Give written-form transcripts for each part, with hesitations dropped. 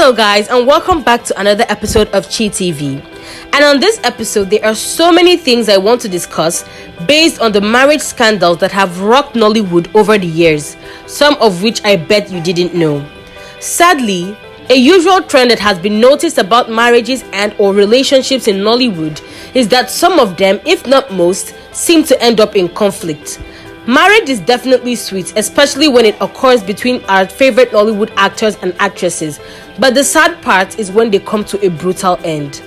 Hello guys, and welcome back to another episode of ChiTea-V. And on this episode, there are so many things I want to discuss based on the marriage scandals that have rocked Nollywood over the years, some of which I bet you didn't know. Sadly, a usual trend that has been noticed about marriages and or relationships in Nollywood is that some of them, if not most, seem to end up in conflict. Marriage is definitely sweet, especially when it occurs between our favorite Nollywood actors and actresses, but the sad part is when they come to a brutal end.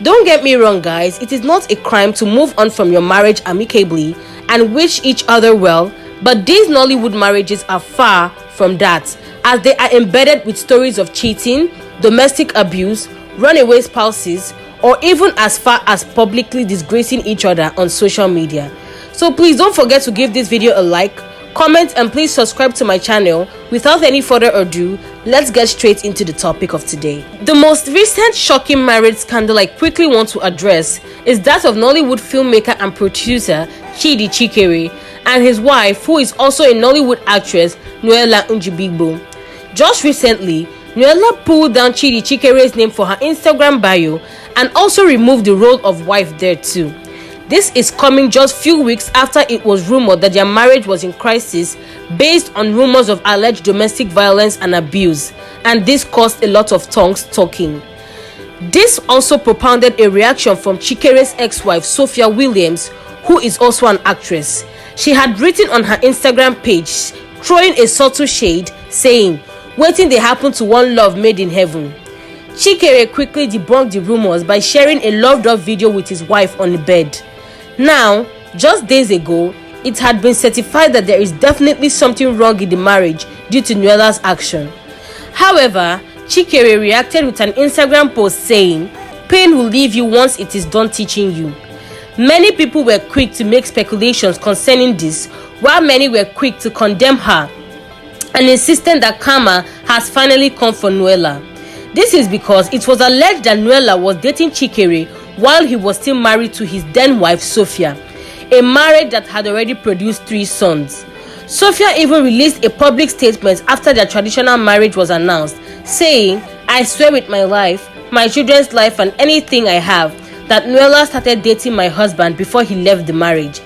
Don't get me wrong guys, it is not a crime to move on from your marriage amicably and wish each other well, but these Nollywood marriages are far from that, as they are embedded with stories of cheating, domestic abuse, runaway spouses, or even as far as publicly disgracing each other on social media. So please don't forget to give this video a like, comment, and please subscribe to my channel. Without any further ado, let's get straight into the topic of today. The most recent shocking marriage scandal I quickly want to address is that of Nollywood filmmaker and producer Chidi Chikiri and his wife, who is also a Nollywood actress, Nollywood. Just recently, Nollywood pulled down Chidi Chikiri's name for her Instagram bio and also removed the role of wife there too. This is coming just few weeks after it was rumored that their marriage was in crisis based on rumors of alleged domestic violence and abuse, and this caused a lot of tongues talking. This also propounded a reaction from Chikiri's ex-wife Sophia Williams, who is also an actress. She had written on her Instagram page, throwing a subtle shade, saying, "Waiting they happen to one love made in heaven." Chikiri quickly debunked the rumors by sharing a loved-up video with his wife on the bed. Now, just days ago, it had been certified that there is definitely something wrong in the marriage due to Nollywood's action. However, Chikiri reacted with an Instagram post saying, "Pain will leave you once it is done teaching you." Many people were quick to make speculations concerning this, while many were quick to condemn her and insisted that karma has finally come for Nollywood. This is because it was alleged that Nollywood was dating Chikiri while he was still married to his then wife Sophia, a marriage that had already produced 3 sons. Sophia even released a public statement after their traditional marriage was announced, saying, "I swear with my life, my children's life, and anything I have, that Nollywood started dating my husband before he left the marriage.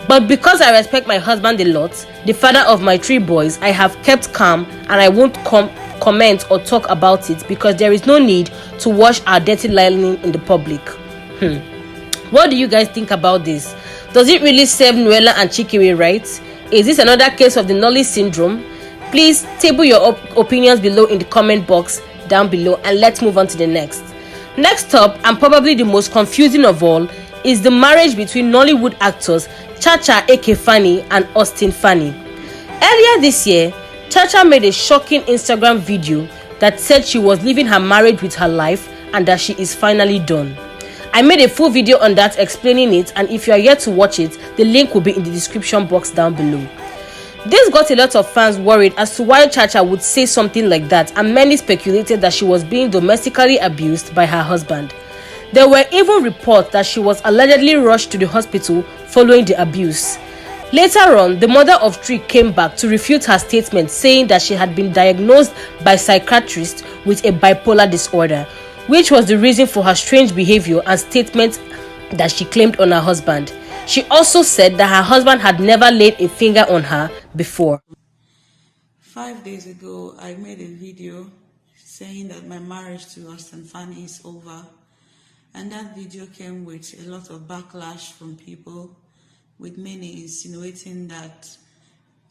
But because I respect my husband a lot, the father of my 3 boys, I have kept calm and I won't comment or talk about it because there is no need to wash our dirty linen in the public." What do you guys think about this? Does it really serve Nollywood and Chikiri right? Is this another case of the Nolly syndrome? Please table your opinions below in the comment box down below, and let's move on to the next. Next up, and probably the most confusing of all, is the marriage between Nollywood actors Chacha Austin and Austin Fanny. Earlier this year, Chacha made a shocking Instagram video that said she was living her marriage with her life and that she is finally done. I made a full video on that explaining it, and if you are yet to watch it, the link will be in the description box down below. This got a lot of fans worried as to why Chacha would say something like that, and many speculated that she was being domestically abused by her husband. There were even reports that she was allegedly rushed to the hospital following the abuse. Later on, the mother of 3 came back to refute her statement, saying that she had been diagnosed by psychiatrists with a bipolar disorder, which was the reason for her strange behavior and statement that she claimed on her husband. She also said that her husband had never laid a finger on her before. 5 days ago, I made a video saying that my marriage to Austin Fanny is over, and that video came with a lot of backlash from people, with many insinuating that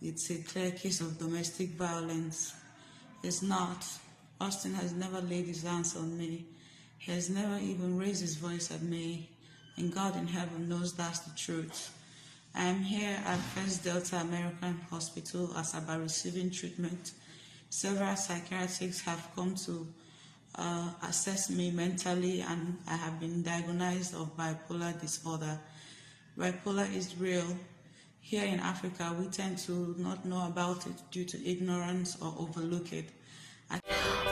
it's a clear case of domestic violence. It's not. Austin has never laid his hands on me. He has never even raised his voice at me, and God in heaven knows that's the truth. I am here at First Delta American Hospital as about receiving treatment. Several psychiatrists have come to assess me mentally, and I have been diagnosed of bipolar disorder. Bipolar is real. Here in Africa, we tend to not know about it due to ignorance or overlook it.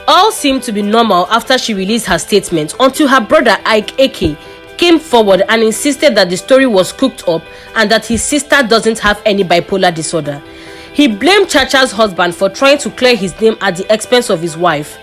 All seemed to be normal after she released her statement until her brother Ike Eke came forward and insisted that the story was cooked up and that his sister doesn't have any bipolar disorder. He blamed Chacha's husband for trying to clear his name at the expense of his wife.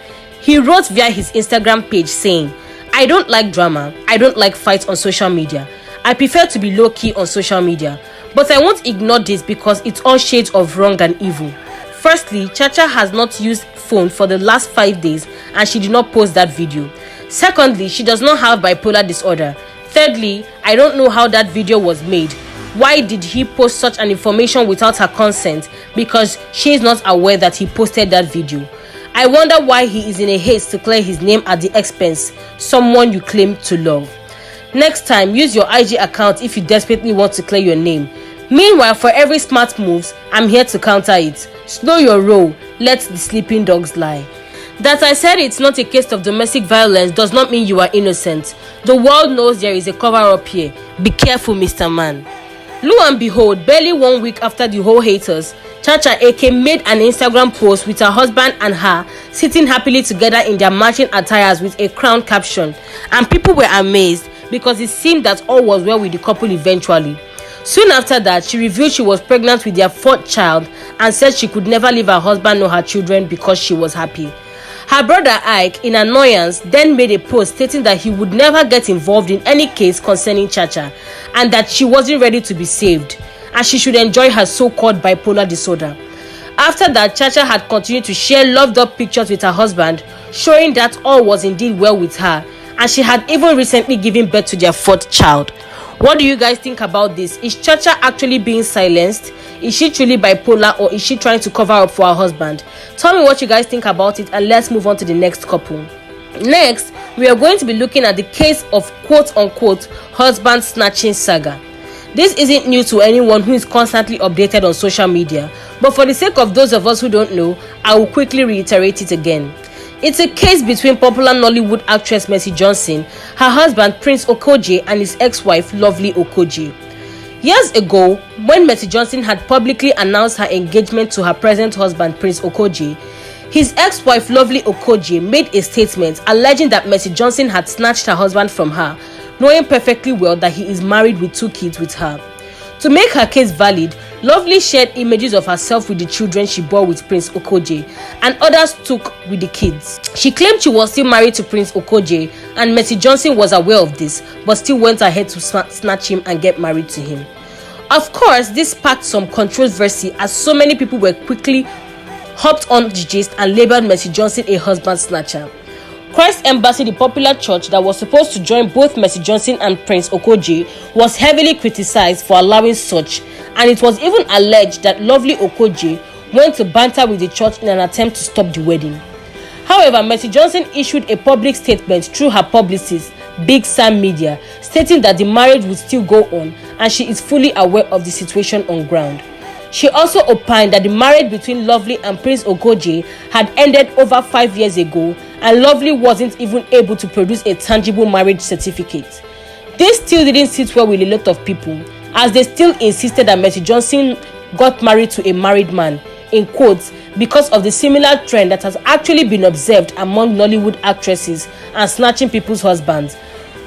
He wrote via his Instagram page saying, "I don't like drama. I don't like fights on social media. I prefer to be low-key on social media. But I won't ignore this because it's all shades of wrong and evil. Firstly, Chacha has not used phone for the last 5 days and she did not post that video. Secondly, she does not have bipolar disorder. Thirdly, I don't know how that video was made. Why did he post such an information without her consent? Because she is not aware that he posted that video. I wonder why he is in a haste to clear his name at the expense someone you claim to love. Next time, use your IG account if you desperately want to clear your name. Meanwhile, for every smart moves, I'm here to counter it. Slow your roll. Let the sleeping dogs lie." That I said it's not a case of domestic violence does not mean you are innocent. The world knows there is a cover-up here. Be careful, Mr. Man. Lo and behold, barely 1 week after the whole haters, Chacha AK made an Instagram post with her husband and her sitting happily together in their matching attires with a crown caption, and people were amazed because it seemed that all was well with the couple eventually. Soon after that, she revealed she was pregnant with their 4th child and said she could never leave her husband nor her children because she was happy. Her brother Ike, in annoyance, then made a post stating that he would never get involved in any case concerning Chacha and that she wasn't ready to be saved and she should enjoy her so-called bipolar disorder. After that, Chacha had continued to share loved-up pictures with her husband, showing that all was indeed well with her, and she had even recently given birth to their 4th child. What do you guys think about this? Is Chacha actually being silenced? Is she truly bipolar, or is she trying to cover up for her husband? Tell me what you guys think about it, and let's move on to the next couple. Next, we are going to be looking at the case of quote-unquote husband snatching saga. This isn't new to anyone who is constantly updated on social media, but for the sake of those of us who don't know, I will quickly reiterate it again. It's a case between popular Nollywood actress Mercy Johnson, her husband Prince Okoje, and his ex-wife Lovely Okoje. Years ago, when Mercy Johnson had publicly announced her engagement to her present husband Prince Okoje, his ex-wife Lovely Okoje made a statement alleging that Mercy Johnson had snatched her husband from her, knowing perfectly well that he is married with 2 kids with her. To make her case valid, Lovely shared images of herself with the children she bore with Prince Okoje, and others took with the kids. She claimed she was still married to Prince Okoje, and Mercy Johnson was aware of this, but still went ahead to snatch him and get married to him. Of course, this sparked some controversy as so many people were quickly hopped on the gist and labeled Mercy Johnson a husband snatcher. Christ Embassy, the popular church that was supposed to join both Mercy Johnson and Prince Okoje, was heavily criticized for allowing such, and it was even alleged that Lovely Okoje went to banter with the church in an attempt to stop the wedding. However, Mercy Johnson issued a public statement through her publicist, Big Sam Media, stating that the marriage would still go on and she is fully aware of the situation on ground. She also opined that the marriage between Lovely and Prince Okoje had ended over 5 years ago, and Lovely wasn't even able to produce a tangible marriage certificate. This still didn't sit well with a lot of people, as they still insisted that Mercy Johnson got married to a married man, in quotes, because of the similar trend that has actually been observed among Nollywood actresses and snatching people's husbands.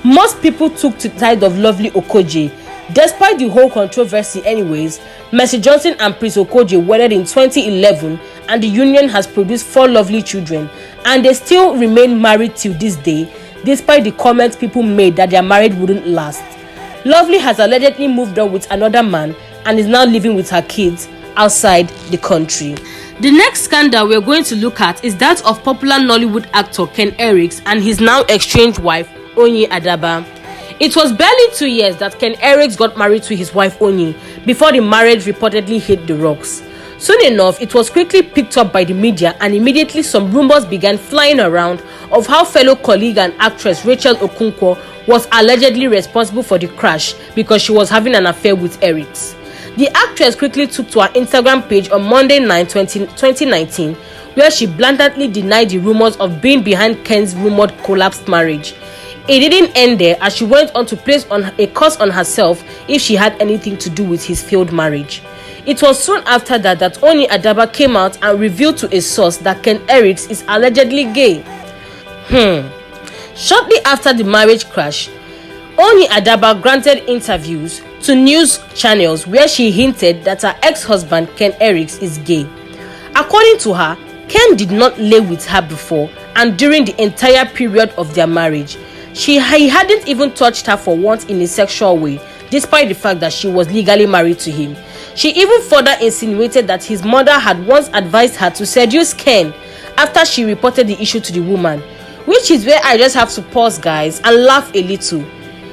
Most people took to the side of Lovely Okoje. Despite the whole controversy anyways, Mercy Johnson and Prince Okoje wedded in 2011, and the union has produced 4 lovely children, and they still remain married till this day, despite the comments people made that their marriage wouldn't last. Lovely has allegedly moved on with another man and is now living with her kids outside the country. The next scandal we're going to look at is that of popular Nollywood actor Ken Eriks and his now estranged wife Onyi Adaba. It was barely 2 years that Ken Eriks got married to his wife Onyi before the marriage reportedly hit the rocks. Soon enough, it was quickly picked up by the media, and immediately some rumors began flying around of how fellow colleague and actress Rachel Okonkwo was allegedly responsible for the crash because she was having an affair with Eriks. The actress quickly took to her Instagram page on Monday 9, 2019, where she blatantly denied the rumors of being behind Ken's rumored collapsed marriage. It didn't end there, as she went on to place on a curse on herself if she had anything to do with his failed marriage. It was soon after that Onyi Adaba came out and revealed to a source that Ken Eriks is allegedly gay. Shortly after the marriage crash, Onyi Adaba granted interviews to news channels where she hinted that her ex-husband Ken Eriks is gay. According to her, Ken did not lay with her before and during the entire period of their marriage. He hadn't even touched her for once in a sexual way, despite the fact that she was legally married to him. She even further insinuated that his mother had once advised her to seduce Ken after she reported the issue to the woman, which is where I just have to pause, guys, and laugh a little.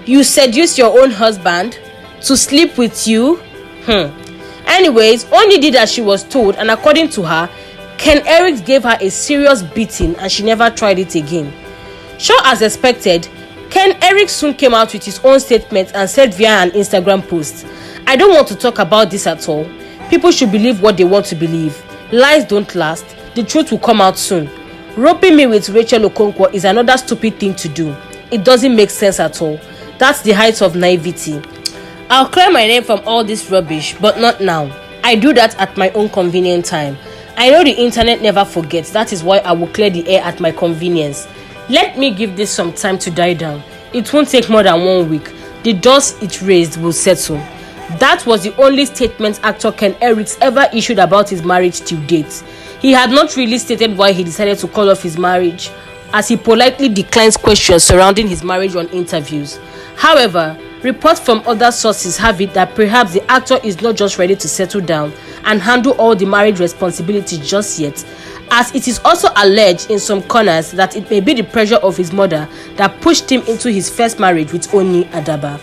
You seduce your own husband to sleep with you? Anyways, only did as she was told, and according to her, Ken Eriks gave her a serious beating and she never tried it again. Sure as expected, Ken Eriks soon came out with his own statement and said via an Instagram post, "I don't want to talk about this at all. People should believe what they want to believe. Lies don't last. The truth will come out soon. Roping me with Rachel Okonkwo is another stupid thing to do. It doesn't make sense at all. That's the height of naivety. I'll clear my name from all this rubbish, but not now. I do that at my own convenient time. I know the internet never forgets. That is why I will clear the air at my convenience. Let me give this some time to die down. It won't take more than 1 week. The dust it raised will settle." That was the only statement actor Ken Eriks ever issued about his marriage till date. He had not really stated why he decided to call off his marriage, as he politely declines questions surrounding his marriage on interviews. However, reports from other sources have it that perhaps the actor is not just ready to settle down and handle all the marriage responsibilities just yet, as it is also alleged in some corners that it may be the pressure of his mother that pushed him into his first marriage with Oni Adaba.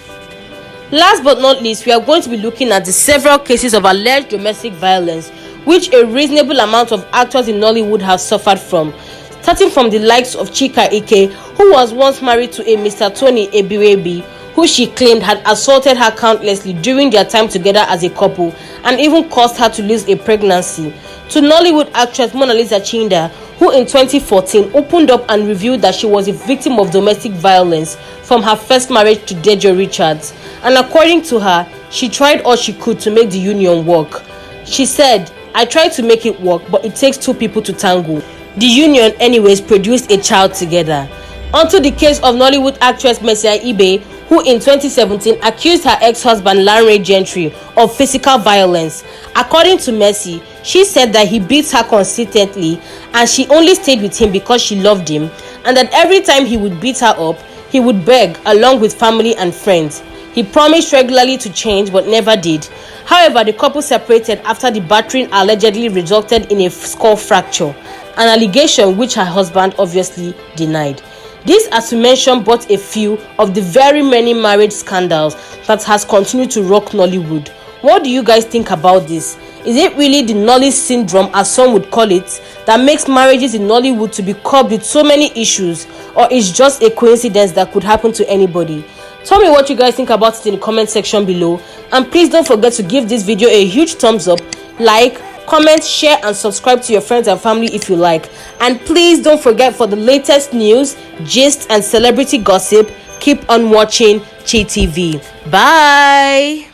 Last but not least, we are going to be looking at the several cases of alleged domestic violence which a reasonable amount of actors in Nollywood have suffered from, starting from the likes of Chika Ike, who was once married to a Mr. Tony Ebirebi, who she claimed had assaulted her countlessly during their time together as a couple and even caused her to lose a pregnancy, to Nollywood actress Mona Lisa Chinda, who in 2014 opened up and revealed that she was a victim of domestic violence from her first marriage to Dejo Richards, and according to her, she tried all she could to make the union work. She said, "I tried to make it work, but it takes two people to tango." The union anyways produced a child together. Onto the case of Nollywood actress Mercy Ibe, who in 2017 accused her ex-husband Lanre Gentry of physical violence. According to Mercy, she said that he beat her consistently and she only stayed with him because she loved him, and that every time he would beat her up, he would beg along with family and friends. He promised regularly to change but never did. However, the couple separated after the battering allegedly resulted in a skull fracture, an allegation which her husband obviously denied. This, as we mentioned, but a few of the very many marriage scandals that has continued to rock Nollywood. What do you guys think about this? Is it really the Nolly syndrome, as some would call it, that makes marriages in Nollywood to be curbed with so many issues, or is just a coincidence that could happen to anybody? Tell me what you guys think about it in the comment section below, and please don't forget to give this video a huge thumbs up, like, comment, share and subscribe to your friends and family if you like. And please don't forget, for the latest news, gist and celebrity gossip, keep on watching ChiTea-V. Bye.